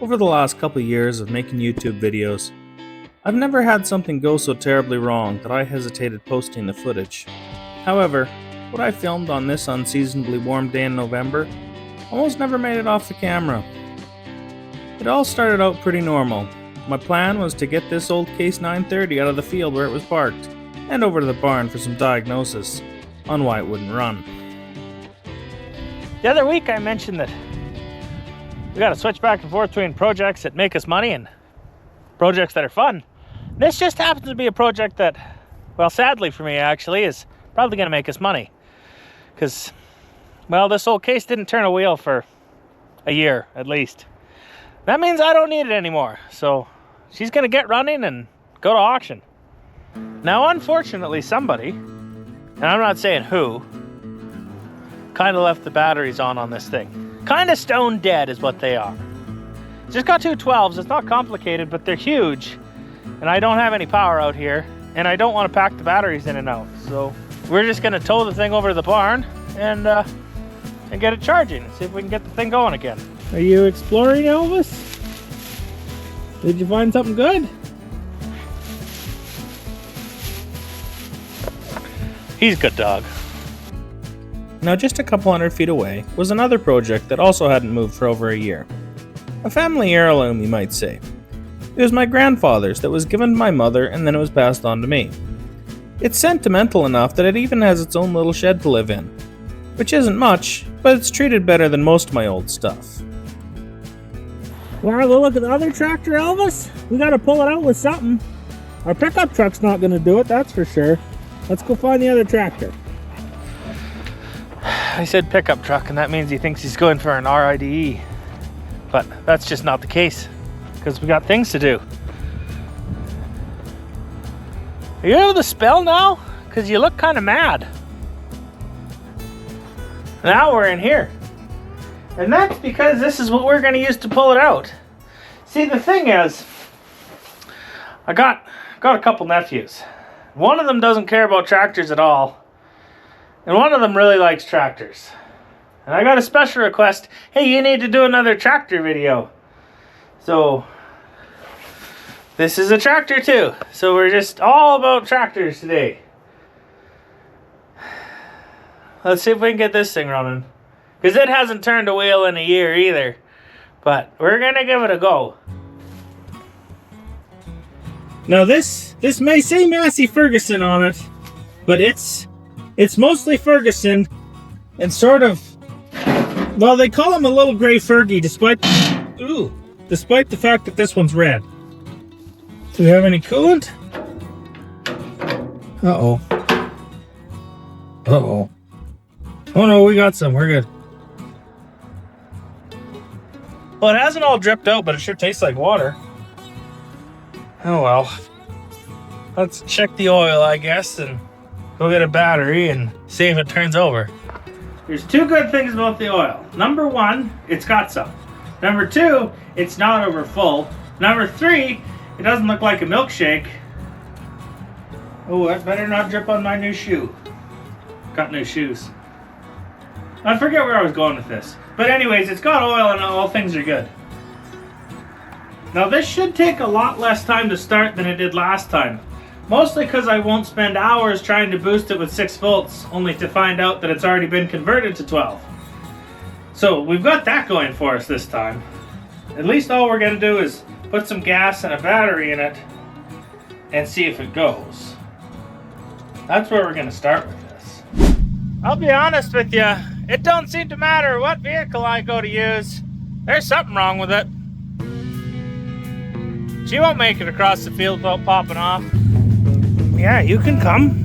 Over the last couple years of making YouTube videos, I've never had something go so terribly wrong that I hesitated posting the footage. However, what I filmed on this unseasonably warm day in November almost never made it off the camera. It all started out pretty normal. My plan was to get this old Case 930 out of the field where it was parked, and over to the barn for some diagnosis on why it wouldn't run. The other week I mentioned that we got to switch back and forth between projects that make us money and projects that are fun. This just happens to be a project that, well, sadly for me actually, is probably going to make us money. Because, well, this old Case didn't turn a wheel for a year at least. That means I don't need it anymore. So she's going to get running and go to auction. Now, unfortunately, somebody, and I'm not saying who, kind of left the batteries on this thing. Kind of stone dead is what they are. Just got two 12s. It's not complicated, but they're huge. And I don't have any power out here. And I don't want to pack the batteries in and out. So we're just going to tow the thing over to the barn and get it charging. See if we can get the thing going again. Are you exploring, Elvis? Did you find something good? He's a good dog. Now, just a couple hundred feet away was another project that also hadn't moved for over a year. A family heirloom, you might say. It was my grandfather's that was given to my mother and then it was passed on to me. It's sentimental enough that it even has its own little shed to live in. Which isn't much, but it's treated better than most of my old stuff. Wanna go look at the other tractor, Elvis? We gotta pull it out with something. Our pickup truck's not gonna do it, that's for sure. Let's go find the other tractor. I said pickup truck, and that means he thinks he's going for an RIDE. But that's just not the case, because we got things to do. Are you able to spell now? Because you look kind of mad. Now we're in here. And that's because this is what we're going to use to pull it out. See, the thing is, I got a couple nephews. One of them doesn't care about tractors at all. And one of them really likes tractors. And I got a special request. Hey, you need to do another tractor video. So, this is a tractor too. So we're just all about tractors today. Let's see if we can get this thing running. Because it hasn't turned a wheel in a year either. But we're going to give it a go. Now this may say Massey Ferguson on it. But it's mostly Ferguson. And sort of, well, they call him a little Grey Fergie despite the fact that this one's red. Do we have any coolant? Uh-oh. Uh-oh. Oh no, we got some. We're good. Well, it hasn't all dripped out, but it sure tastes like water. Oh well. Let's check the oil, I guess, and go get a battery and see if it turns over. There's two good things about the oil. Number one, it's got some. Number two, it's not over full. Number three, it doesn't look like a milkshake. Oh, that better not drip on my new shoe. Got new shoes. I forget where I was going with this. But anyways, it's got oil and all things are good. Now this should take a lot less time to start than it did last time. Mostly because I won't spend hours trying to boost it with 6 volts, only to find out that it's already been converted to 12. So we've got that going for us this time. At least all we're going to do is put some gas and a battery in it and see if it goes. That's where we're going to start with this. I'll be honest with you, it don't seem to matter what vehicle I go to use. There's something wrong with it. She won't make it across the field without popping off. Yeah, you can come.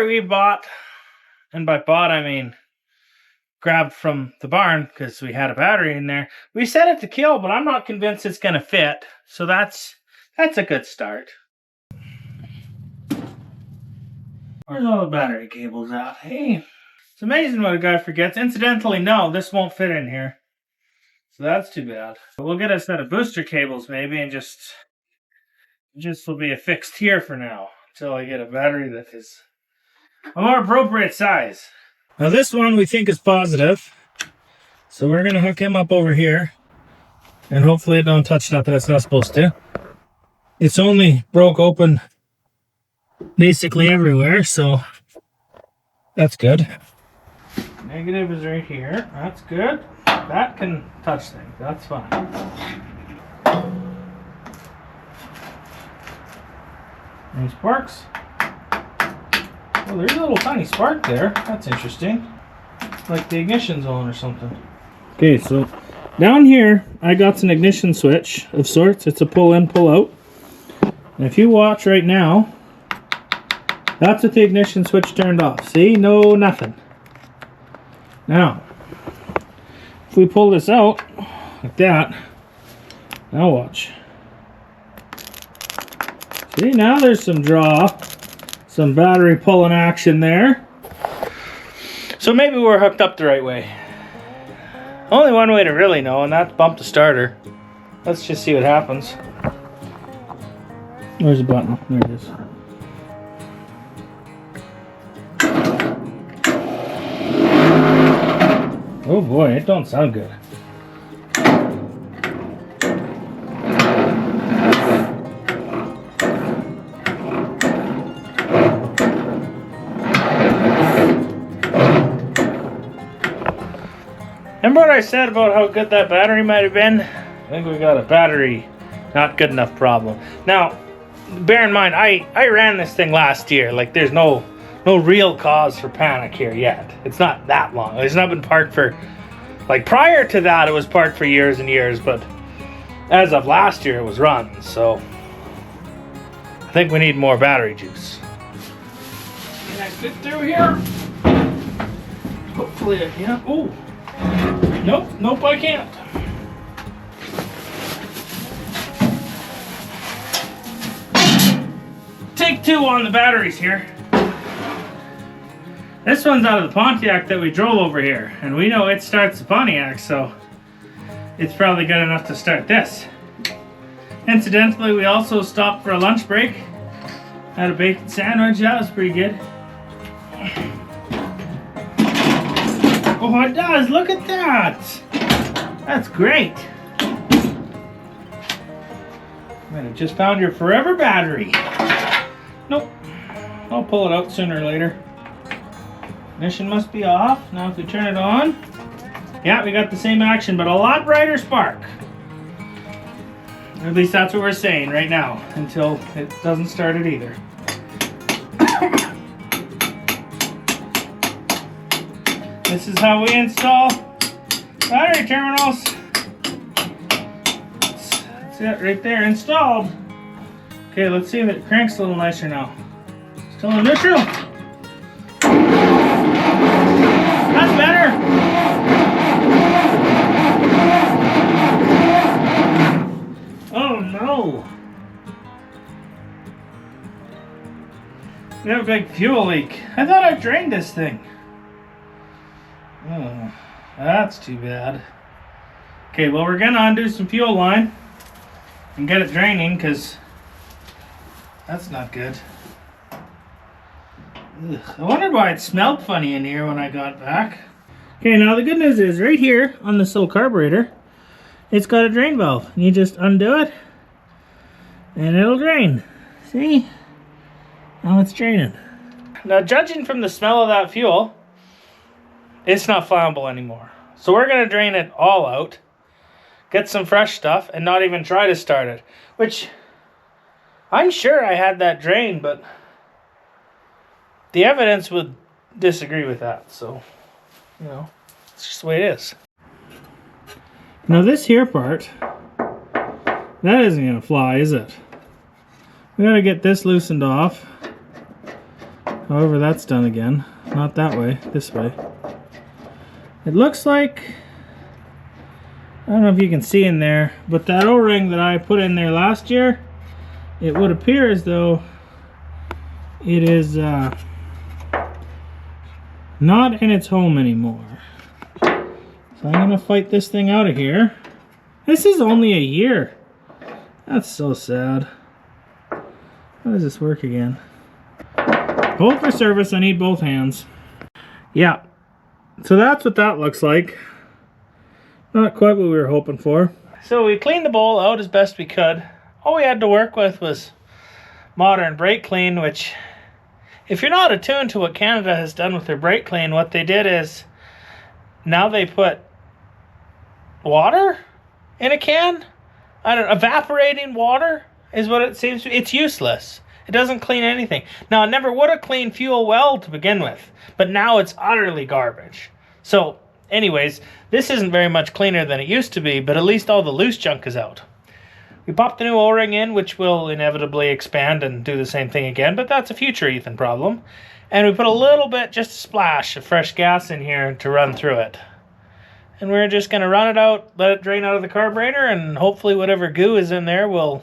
battery we bought, and by bought I mean grabbed from the barn because we had a battery in there. We set it to kill, but I'm not convinced it's going to fit. So that's a good start. Where's all the battery cables at? Hey, it's amazing what a guy forgets. Incidentally, no, this won't fit in here. So that's too bad. We'll get a set of booster cables maybe and just will be affixed here for now until I get a battery that is a more appropriate size. Now this one we think is positive. So we're going to hook him up over here. And hopefully it don't touch nothing it's not supposed to. It's only broke open basically everywhere, so that's good. Negative is right here. That's good. That can touch things. That's fine. Any sparks? Oh, there's a little tiny spark there. That's interesting. Like the ignition's on or something. Okay, so down here I got an ignition switch of sorts. It's a pull in, pull out. And if you watch right now, that's what the ignition switch turned off. See? No, nothing. Now, if we pull this out like that, now watch. See, now there's some draw, some battery pulling action there. So maybe we're hooked up the right way. Only one way to really know, and that's bump the starter. Let's just see what happens. Where's the button? There it is. Oh boy, it don't sound good. Remember what I said about how good that battery might have been? I think we got a battery not good enough problem. Now, bear in mind, I ran this thing last year. Like, there's no real cause for panic here yet. It's not that long. It's not been parked for, like, prior to that, it was parked for years and years, but as of last year, it was run, so I think we need more battery juice. Can I fit through here? Hopefully I can. Oh, nope, I can't. Take two on the batteries here. This one's out of the Pontiac that we drove over here, and we know it starts the Pontiac, so it's probably good enough to start this. Incidentally, we also stopped for a lunch break. Had a bacon sandwich, that was pretty good. Oh, it does, look at that! That's great. Man, I just found your forever battery. Nope, I'll pull it out sooner or later. Ignition must be off. Now if we turn it on, yeah, we got the same action, but a lot brighter spark. Or at least that's what we're saying right now, until it doesn't start it either. This is how we install battery terminals. That's it right there, installed. Okay, let's see if it cranks a little nicer now. Still in neutral. That's better. Oh no. We have a big fuel leak. I thought I drained this thing. Oh, that's too bad. Okay, well we're gonna undo some fuel line and get it draining because that's not good. Ugh, I wondered why it smelled funny in here when I got back. Okay, now the good news is right here on this little carburetor, it's got a drain valve. You just undo it and it'll drain. See? Now it's draining. Now judging from the smell of that fuel, it's not flammable anymore. So we're gonna drain it all out, get some fresh stuff, and not even try to start it. Which, I'm sure I had that drain, but the evidence would disagree with that. So, you know, it's just the way it is. Now this here part, that isn't gonna fly, is it? We gotta get this loosened off. However, that's done again. Not that way, this way. It looks like, I don't know if you can see in there, but that O-ring that I put in there last year, it would appear as though it is not in its home anymore. So I'm gonna fight this thing out of here. This is only a year. That's so sad. How does this work again? Hold for service, I need both hands. Yeah, so that's what that looks like. Not quite what we were hoping for. So we cleaned the bowl out as best we could. All we had to work with was modern brake clean, which, if you're not attuned to what Canada has done with their brake clean, what they did is, now they put water in a can? I don't know, evaporating water is what it seems to be. It's useless. It doesn't clean anything. Now, it never would have cleaned fuel well to begin with, but now it's utterly garbage. So, anyways, this isn't very much cleaner than it used to be, but at least all the loose junk is out. We popped the new O-ring in, which will inevitably expand and do the same thing again, but that's a future Heathen problem. And we put a little bit, just a splash of fresh gas in here to run through it. And we're just going to run it out, let it drain out of the carburetor, and hopefully whatever goo is in there will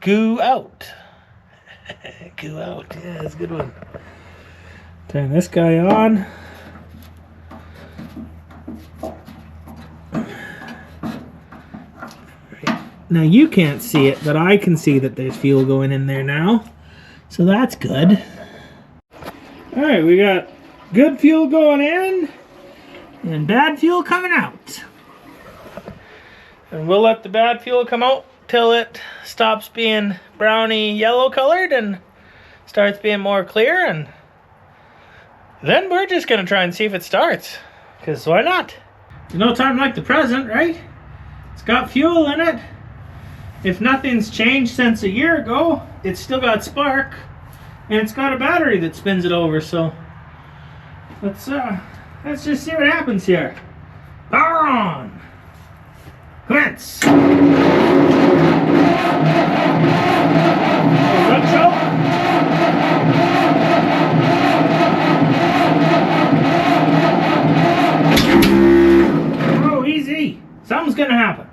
goo out. Goo out, yeah, that's a good one. Turn this guy on. Now you can't see it, but I can see that there's fuel going in there now. So that's good. Alright, we got good fuel going in and bad fuel coming out. And we'll let the bad fuel come out till it stops being browny yellow colored and starts being more clear, and then we're just gonna try and see if it starts, because why not? There's no time like the present, right? It's got fuel in it. If nothing's changed since a year ago, it's still got spark, and it's got a battery that spins it over. So let's just see what happens here. Power on. Commence. Run choke. Oh, easy. Something's gonna happen.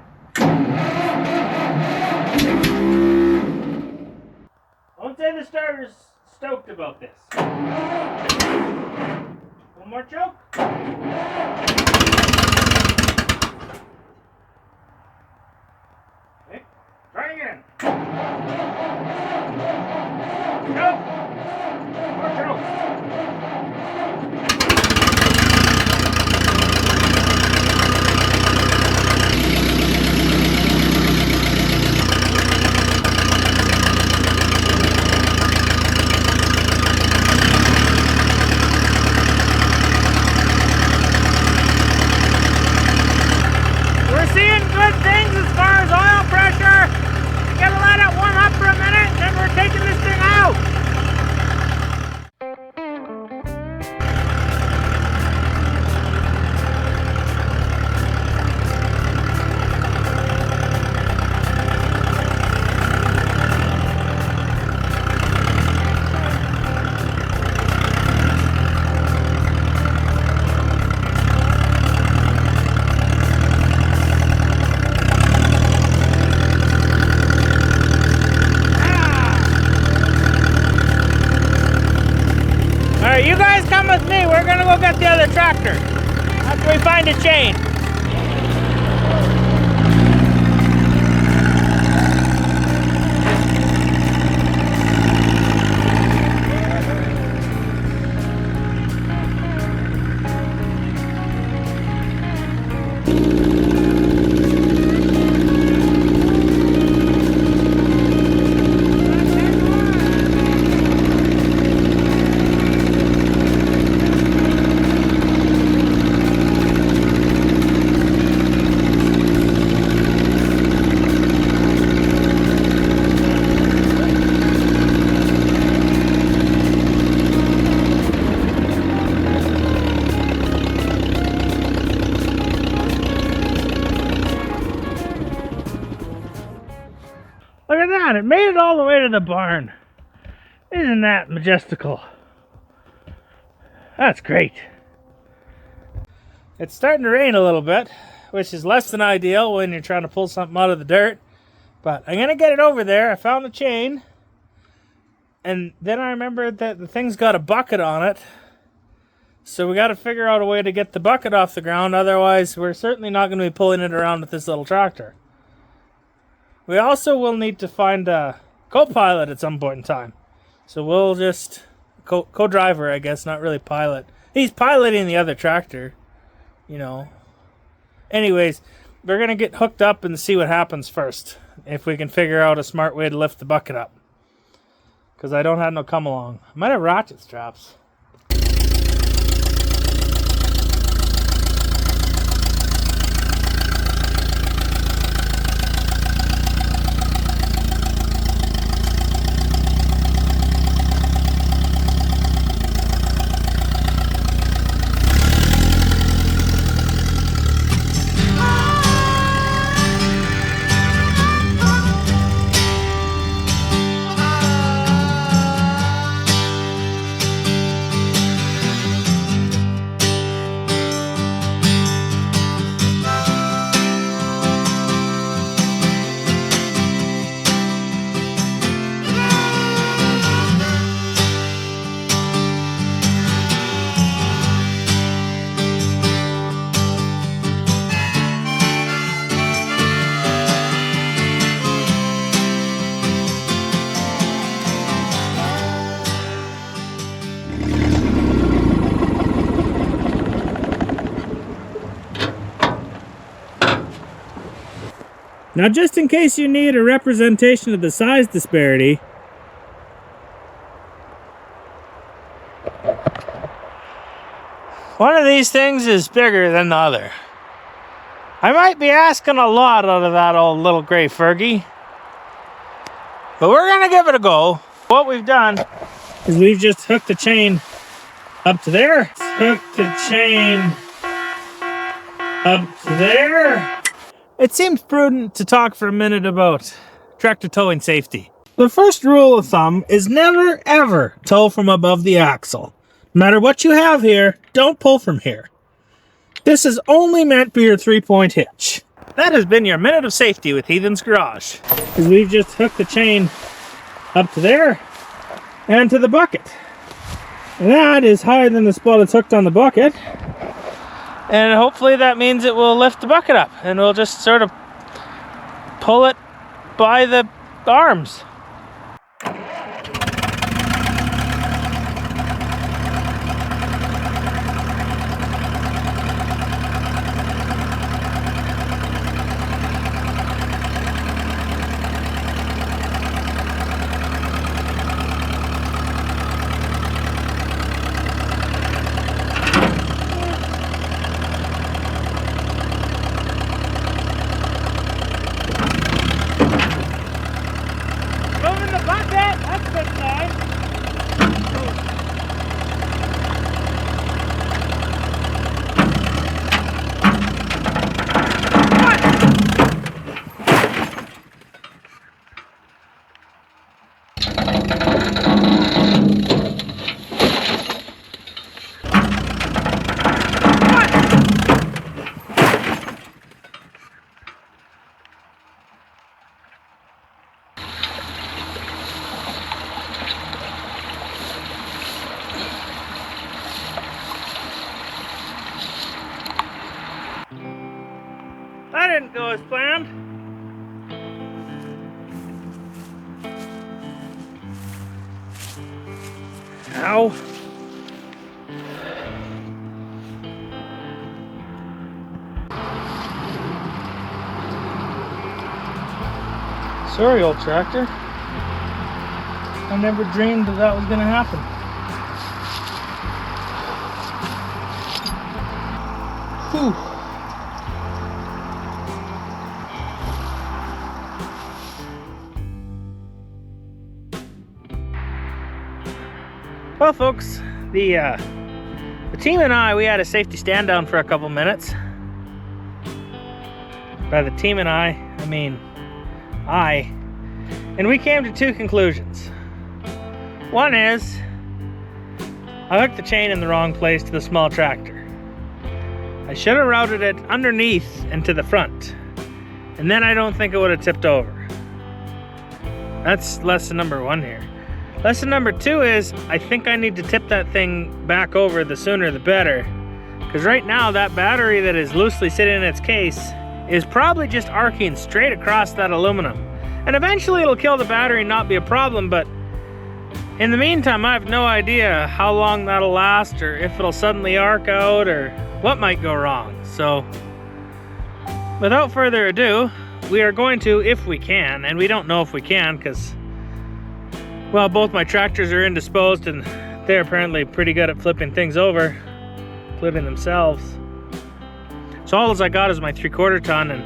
I won't say the starter's stoked about this. One more choke. Okay, try again. Choke. More choke. We're seeing good things as far as oil pressure. We gotta let it warm up for a minute, and then we're taking this thing out. Alright, you guys come with me. We're gonna go get the other tractor after we find a chain. Look at that, it made it all the way to the barn. Isn't that majestical? That's great. It's starting to rain a little bit, which is less than ideal when you're trying to pull something out of the dirt. But I'm going to get it over there. I found the chain. And then I remembered that the thing's got a bucket on it. So we got to figure out a way to get the bucket off the ground. Otherwise, we're certainly not going to be pulling it around with this little tractor. We also will need to find a co-pilot at some point in time. So we'll just... co-driver, I guess, not really pilot. He's piloting the other tractor, you know. Anyways, we're going to get hooked up and see what happens first. If we can figure out a smart way to lift the bucket up. Because I don't have no come along. I might have ratchet straps. Now, just in case you need a representation of the size disparity, one of these things is bigger than the other. I might be asking a lot out of that old little Grey Fergie, but we're gonna give it a go. What we've done is we've just hooked the chain up to there, hooked the chain up to there. It seems prudent to talk for a minute about tractor towing safety. The first rule of thumb is never ever tow from above the axle. No matter what you have here, don't pull from here. This is only meant for your 3-point hitch. That has been your minute of safety with Heathen's Garage. Because we've just hooked the chain up to there and to the bucket. And that is higher than the spot it's hooked on the bucket. And hopefully that means it will lift the bucket up and we'll just sort of pull it by the arms. That didn't go as planned. Ow. Sorry, old tractor. I never dreamed that was going to happen. Whew. Well, folks, the team and I, we had a safety stand down for a couple minutes. By the team and I mean I. And we came to two conclusions. One is I hooked the chain in the wrong place to the small tractor. I should have routed it underneath and to the front, and then I don't think it would have tipped over. That's lesson number 1 here. Lesson number 2 is I think I need to tip that thing back over, the sooner the better, because right now that battery that is loosely sitting in its case is probably just arcing straight across that aluminum. And eventually it'll kill the battery and not be a problem, but in the meantime I have no idea how long that'll last, or if it'll suddenly arc out, or what might go wrong. So without further ado, we are going to, if we can, and we don't know if we can because, well, both my tractors are indisposed and they're apparently pretty good at flipping things over, including themselves. So all I got is my 3/4 ton, and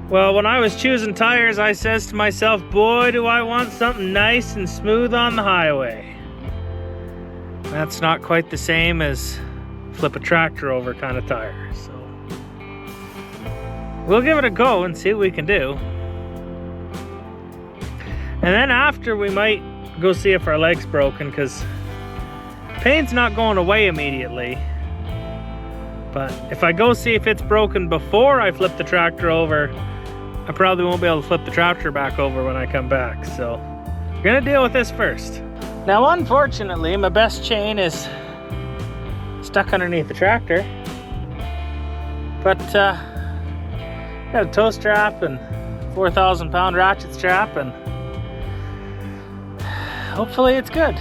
well, when I was choosing tires, I says to myself, boy, do I want something nice and smooth on the highway. That's not quite the same as flip a tractor over kind of tire, so we'll give it a go and see what we can do. And then after, we might go see if our leg's broken, because pain's not going away immediately. But if I go see if it's broken before I flip the tractor over, I probably won't be able to flip the tractor back over when I come back. So we're gonna deal with this first. Now, unfortunately, my best chain is stuck underneath the tractor. But got a tow strap and 4,000 pound ratchet strap, and hopefully it's good.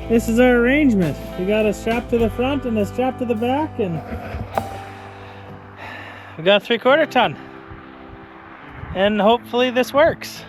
This is our arrangement. We got a strap to the front and a strap to the back, and we got a 3/4 ton. And hopefully this works.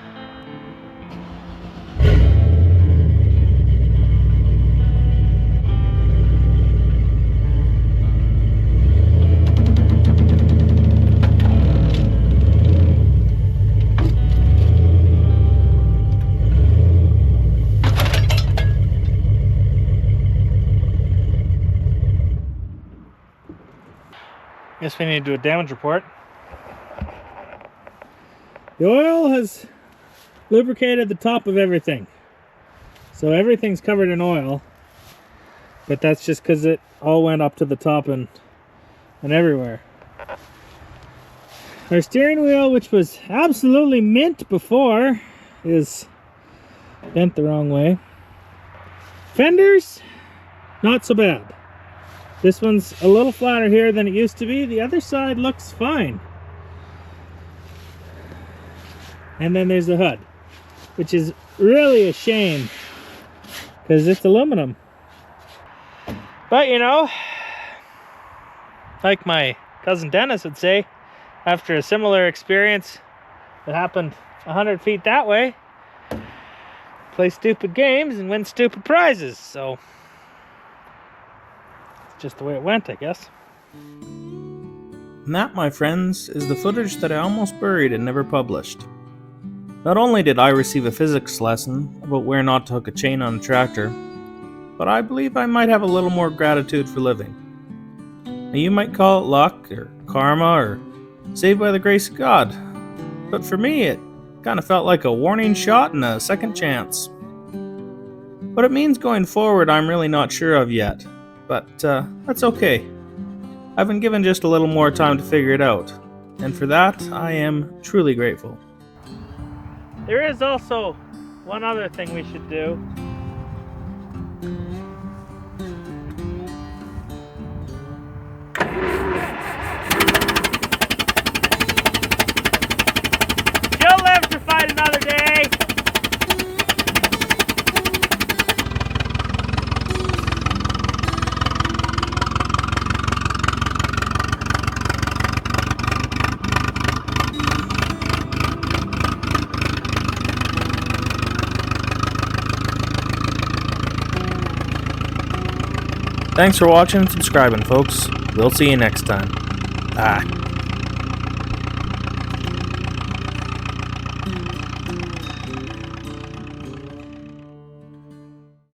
Guess we need to do a damage report. The oil has lubricated the top of everything. So everything's covered in oil. But that's just because it all went up to the top and everywhere. Our steering wheel, which was absolutely mint before, is bent the wrong way. Fenders, not so bad. This one's a little flatter here than it used to be. The other side looks fine. And then there's the hood, which is really a shame because it's aluminum. But you know, like my cousin Dennis would say, after a similar experience that happened 100 feet that way, play stupid games and win stupid prizes. So just the way it went, I guess. And that, my friends, is the footage that I almost buried and never published. Not only did I receive a physics lesson about where not to hook a chain on a tractor, but I believe I might have a little more gratitude for living. Now, you might call it luck, or karma, or saved by the grace of God, but for me it kind of felt like a warning shot and a second chance. What it means going forward, I'm really not sure of yet. But that's okay. I've been given just a little more time to figure it out, and for that I am truly grateful. There is also one other thing we should do. You'll live to fight another day. Thanks for watching and subscribing, folks. We'll see you next time. Bye.